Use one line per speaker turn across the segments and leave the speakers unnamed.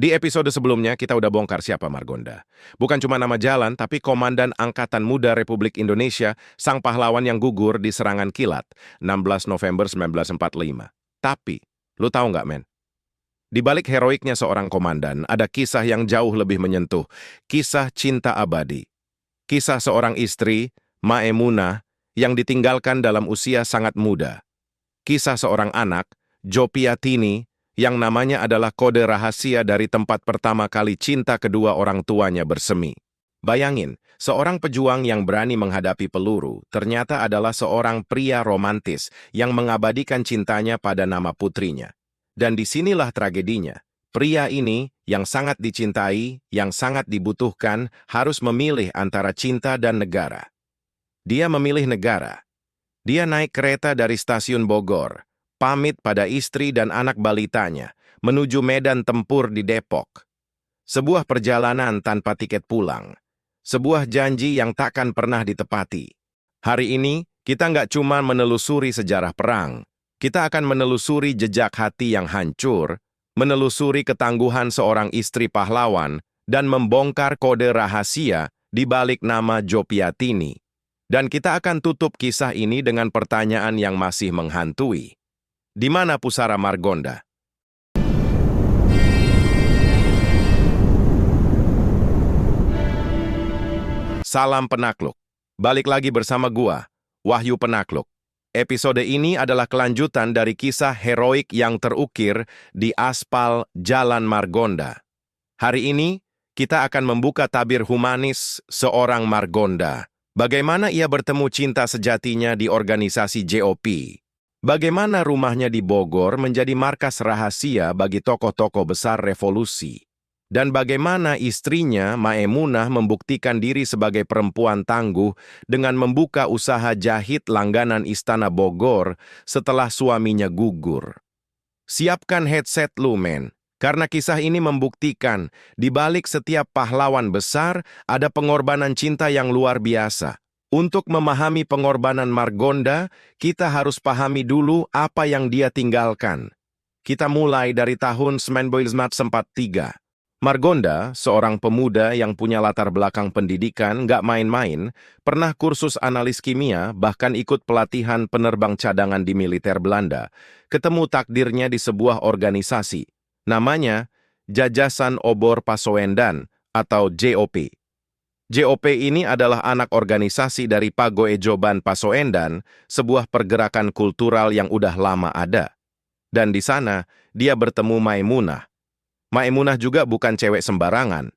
Di episode sebelumnya, kita udah bongkar siapa Margonda. Bukan cuma nama jalan, tapi Komandan Angkatan Muda Republik Indonesia, sang pahlawan yang gugur di serangan kilat, 16 November 1945. Tapi, lu tahu nggak, men? Di balik heroiknya seorang komandan, ada kisah yang jauh lebih menyentuh. Kisah cinta abadi. Kisah seorang istri, Maemunah, yang ditinggalkan dalam usia sangat muda. Kisah seorang anak, Jopiatini, yang namanya adalah kode rahasia dari tempat pertama kali cinta kedua orang tuanya bersemi. Bayangin, seorang pejuang yang berani menghadapi peluru ternyata adalah seorang pria romantis yang mengabadikan cintanya pada nama putrinya. Dan disinilah tragedinya. Pria ini yang sangat dicintai, yang sangat dibutuhkan, harus memilih antara cinta dan negara. Dia memilih negara. Dia naik kereta dari stasiun Bogor, pamit pada istri dan anak balitanya, menuju medan tempur di Depok. Sebuah perjalanan tanpa tiket pulang. Sebuah janji yang takkan pernah ditepati. Hari ini, kita nggak cuma menelusuri sejarah perang. Kita akan menelusuri jejak hati yang hancur, menelusuri ketangguhan seorang istri pahlawan, dan membongkar kode rahasia di balik nama Jopiatini. Dan kita akan tutup kisah ini dengan pertanyaan yang masih menghantui. Di mana pusara Margonda? Salam penakluk. Balik lagi bersama gua, Wahyu Penakluk. Episode ini adalah kelanjutan dari kisah heroik yang terukir di aspal Jalan Margonda. Hari ini, kita akan membuka tabir humanis seorang Margonda. Bagaimana ia bertemu cinta sejatinya di organisasi JOP. Bagaimana rumahnya di Bogor menjadi markas rahasia bagi tokoh-tokoh besar revolusi. Dan bagaimana istrinya, Maemunah, membuktikan diri sebagai perempuan tangguh dengan membuka usaha jahit langganan Istana Bogor setelah suaminya gugur. Siapkan headset lu, men. Karena kisah ini membuktikan, di balik setiap pahlawan besar, ada pengorbanan cinta yang luar biasa. Untuk memahami pengorbanan Margonda, kita harus pahami dulu apa yang dia tinggalkan. Kita mulai dari tahun 1943. Margonda, seorang pemuda yang punya latar belakang pendidikan nggak main-main, pernah kursus analis kimia, bahkan ikut pelatihan penerbang cadangan di militer Belanda. Ketemu takdirnya di sebuah organisasi. Namanya Jajasan Obor Pasoendan atau JOP. JOP ini adalah anak organisasi dari Pagoejoban Pasoendan, sebuah pergerakan kultural yang udah lama ada. Dan di sana, dia bertemu Maemunah. Maemunah juga bukan cewek sembarangan.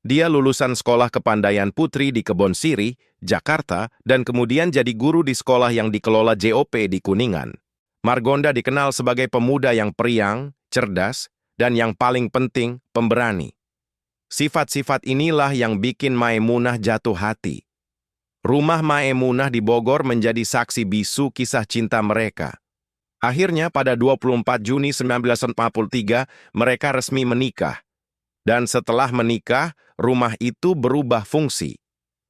Dia lulusan sekolah kepandaian putri di Kebon Sirih, Jakarta, dan kemudian jadi guru di sekolah yang dikelola JOP di Kuningan. Margonda dikenal sebagai pemuda yang periang, cerdas, dan yang paling penting, pemberani. Sifat-sifat inilah yang bikin Maemunah jatuh hati. Rumah Maemunah di Bogor menjadi saksi bisu kisah cinta mereka. Akhirnya pada 24 Juni 1943, mereka resmi menikah. Dan setelah menikah, rumah itu berubah fungsi.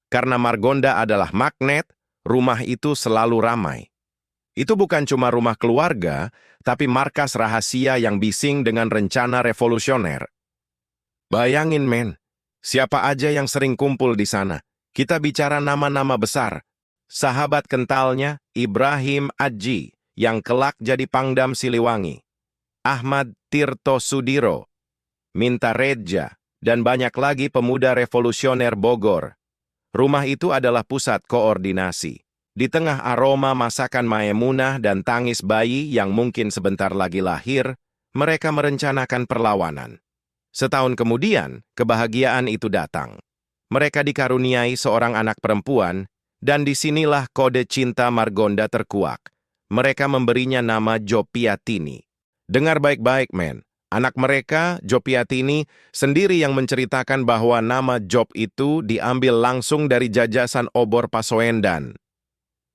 Karena Margonda adalah magnet, rumah itu selalu ramai. Itu bukan cuma rumah keluarga, tapi markas rahasia yang bising dengan rencana revolusioner. Bayangin, men, siapa aja yang sering kumpul di sana. Kita bicara nama-nama besar. Sahabat kentalnya, Ibrahim Adji, yang kelak jadi Pangdam Siliwangi, Ahmad Tirto Sudiro, Minta Redja, dan banyak lagi pemuda revolusioner Bogor. Rumah itu adalah pusat koordinasi. Di tengah aroma masakan Maemunah dan tangis bayi yang mungkin sebentar lagi lahir, mereka merencanakan perlawanan. Setahun kemudian, kebahagiaan itu datang. Mereka dikaruniai seorang anak perempuan, dan disinilah kode cinta Margonda terkuak. Mereka memberinya nama Jopiatini. Dengar baik-baik, men. Anak mereka, Jopiatini, sendiri yang menceritakan bahwa nama Job itu diambil langsung dari Jajasan Obor Pasoendan.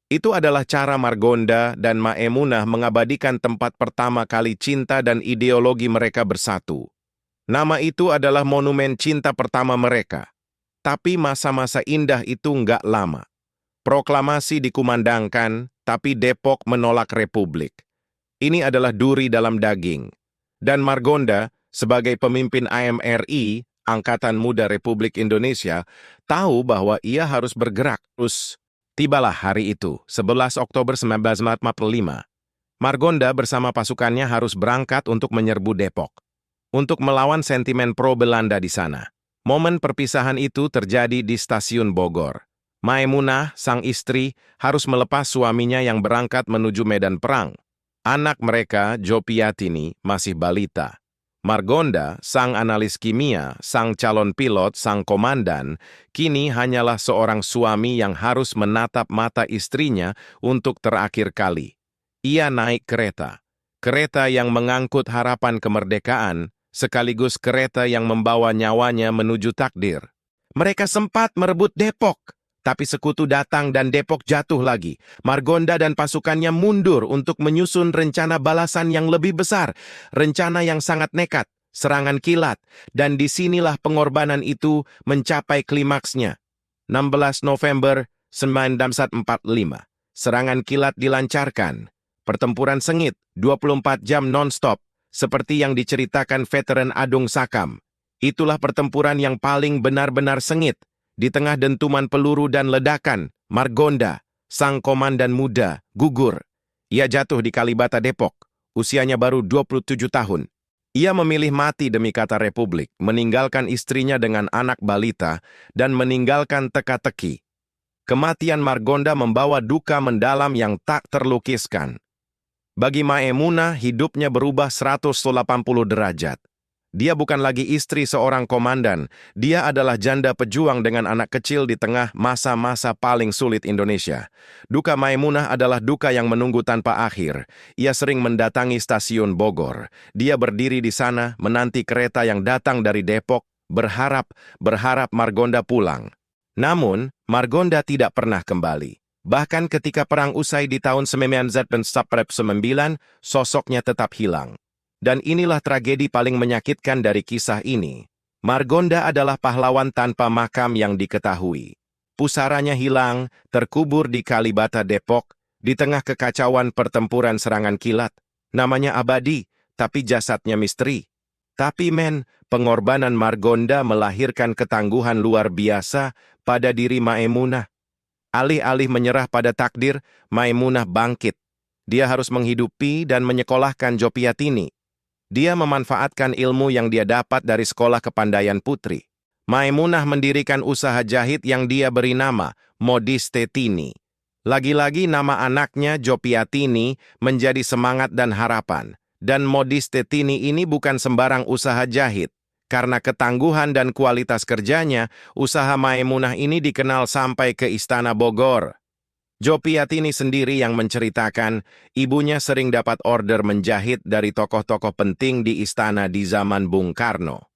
Itu adalah cara Margonda dan Maemunah mengabadikan tempat pertama kali cinta dan ideologi mereka bersatu. Nama itu adalah monumen cinta pertama mereka. Tapi masa-masa indah itu nggak lama. Proklamasi dikumandangkan, tapi Depok menolak republik. Ini adalah duri dalam daging. Dan Margonda, Sebagai pemimpin AMRI, Angkatan Muda Republik Indonesia, tahu bahwa ia harus bergerak terus. Tibalah hari itu, 11 Oktober 1945. Margonda bersama pasukannya harus berangkat untuk menyerbu Depok, untuk melawan sentimen pro-Belanda di sana. Momen perpisahan itu terjadi di stasiun Bogor. Maemunah, sang istri, harus melepas suaminya yang berangkat menuju medan perang. Anak mereka, Jopiatini, masih balita. Margonda, sang analis kimia, sang calon pilot, sang komandan, kini hanyalah seorang suami yang harus menatap mata istrinya untuk terakhir kali. Ia naik kereta. Kereta yang mengangkut harapan kemerdekaan, sekaligus kereta yang membawa nyawanya menuju takdir. Mereka sempat merebut Depok, tapi sekutu datang dan Depok jatuh lagi. Margonda dan pasukannya mundur untuk menyusun rencana balasan yang lebih besar, rencana yang sangat nekat, serangan kilat, dan disinilah pengorbanan itu mencapai klimaksnya. 16 November 1945, serangan kilat dilancarkan. Pertempuran sengit, 24 jam non-stop, seperti yang diceritakan veteran Adung Sakam. Itulah pertempuran yang paling benar-benar sengit. Di tengah dentuman peluru dan ledakan, Margonda, sang komandan muda, gugur. Ia jatuh di Kalibata, Depok. Usianya baru 27 tahun. Ia memilih mati demi kata Republik, meninggalkan istrinya dengan anak balita, dan meninggalkan teka-teki. Kematian Margonda membawa duka mendalam yang tak terlukiskan. Bagi Maemunah, hidupnya berubah 180 derajat. Dia bukan lagi istri seorang komandan, dia adalah janda pejuang dengan anak kecil di tengah masa-masa paling sulit Indonesia. Duka Maemunah adalah duka yang menunggu tanpa akhir. Ia sering mendatangi stasiun Bogor. Dia berdiri di sana, menanti kereta yang datang dari Depok, berharap Margonda pulang. Namun, Margonda tidak pernah kembali. Bahkan ketika perang usai di tahun 1949, sosoknya tetap hilang. Dan inilah tragedi paling menyakitkan dari kisah ini. Margonda adalah pahlawan tanpa makam yang diketahui. Pusaranya hilang, terkubur di Kalibata, Depok, di tengah kekacauan pertempuran serangan kilat. Namanya abadi, tapi jasadnya misteri. Tapi pengorbanan Margonda melahirkan ketangguhan luar biasa pada diri Maemunah. Alih-alih menyerah pada takdir, Maemunah bangkit. Dia harus menghidupi dan menyekolahkan Jopiatini. Dia memanfaatkan ilmu yang dia dapat dari sekolah kepandaian putri. Maemunah mendirikan usaha jahit yang dia beri nama Modiste Tini. Lagi-lagi nama anaknya Jopiatini menjadi semangat dan harapan. Dan Modiste Tini ini bukan sembarang usaha jahit. Karena ketangguhan dan kualitas kerjanya, usaha Maemunah ini dikenal sampai ke Istana Bogor. Jopiatini sendiri yang menceritakan, ibunya sering dapat order menjahit dari tokoh-tokoh penting di istana di zaman Bung Karno.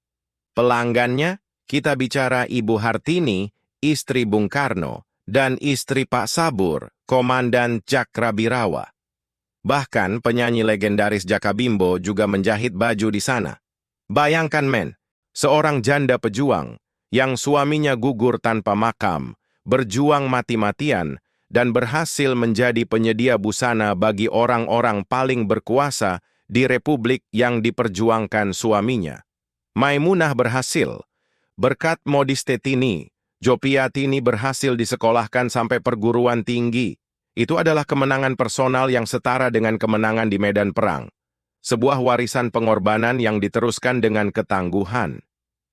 Pelanggannya, kita bicara Ibu Hartini, istri Bung Karno, dan istri Pak Sabur, Komandan Cakrabirawa. Bahkan penyanyi legendaris Jakabimbo juga menjahit baju di sana. Bayangkan seorang janda pejuang yang suaminya gugur tanpa makam, berjuang mati-matian, dan berhasil menjadi penyedia busana bagi orang-orang paling berkuasa di republik yang diperjuangkan suaminya. Maemunah berhasil. Berkat Modiste Tini, Jopiatini berhasil disekolahkan sampai perguruan tinggi. Itu adalah kemenangan personal yang setara dengan kemenangan di medan perang. Sebuah warisan pengorbanan yang diteruskan dengan ketangguhan.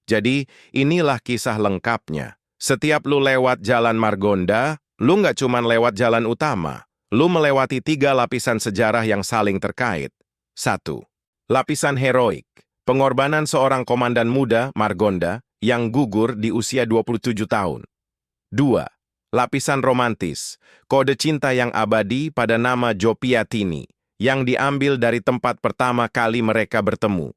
Jadi, inilah kisah lengkapnya. Setiap lu lewat jalan Margonda, lu nggak cuma lewat jalan utama. Lu melewati 3 lapisan sejarah yang saling terkait. 1. Lapisan heroik. Pengorbanan seorang komandan muda, Margonda, yang gugur di usia 27 tahun. 2. Lapisan romantis. Kode cinta yang abadi pada nama Jopiatini, yang diambil dari tempat pertama kali mereka bertemu.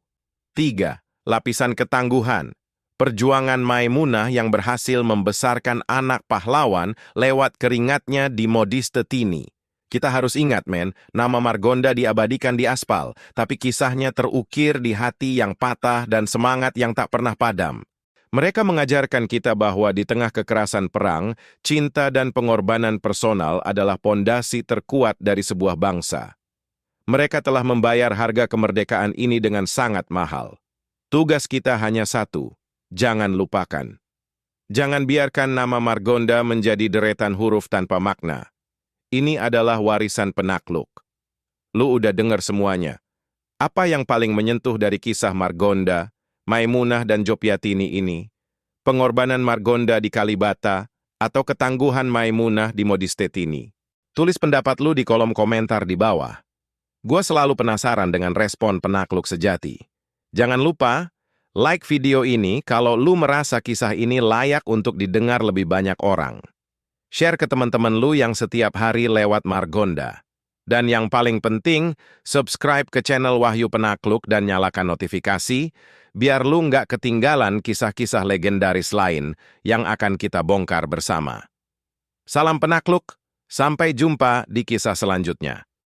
3. Lapisan ketangguhan. Perjuangan Maemunah yang berhasil membesarkan anak pahlawan lewat keringatnya di Modiste Tini. Kita harus ingat, nama Margonda diabadikan di aspal, tapi kisahnya terukir di hati yang patah dan semangat yang tak pernah padam. Mereka mengajarkan kita bahwa di tengah kekerasan perang, cinta dan pengorbanan personal adalah pondasi terkuat dari sebuah bangsa. Mereka telah membayar harga kemerdekaan ini dengan sangat mahal. Tugas kita hanya satu, jangan lupakan. Jangan biarkan nama Margonda menjadi deretan huruf tanpa makna. Ini adalah warisan penakluk. Lu udah dengar semuanya. Apa yang paling menyentuh dari kisah Margonda, Maimunah dan Jopyatini ini? Pengorbanan Margonda di Kalibata, atau ketangguhan Maimunah di Modistetini? Tulis pendapat lu di kolom komentar di bawah. Gua selalu penasaran dengan respon penakluk sejati. Jangan lupa, like video ini kalau lu merasa kisah ini layak untuk didengar lebih banyak orang. Share ke teman-teman lu yang setiap hari lewat Margonda. Dan yang paling penting, subscribe ke channel Wahyu Penakluk dan nyalakan notifikasi, biar lu nggak ketinggalan kisah-kisah legendaris lain yang akan kita bongkar bersama. Salam penakluk, sampai jumpa di kisah selanjutnya.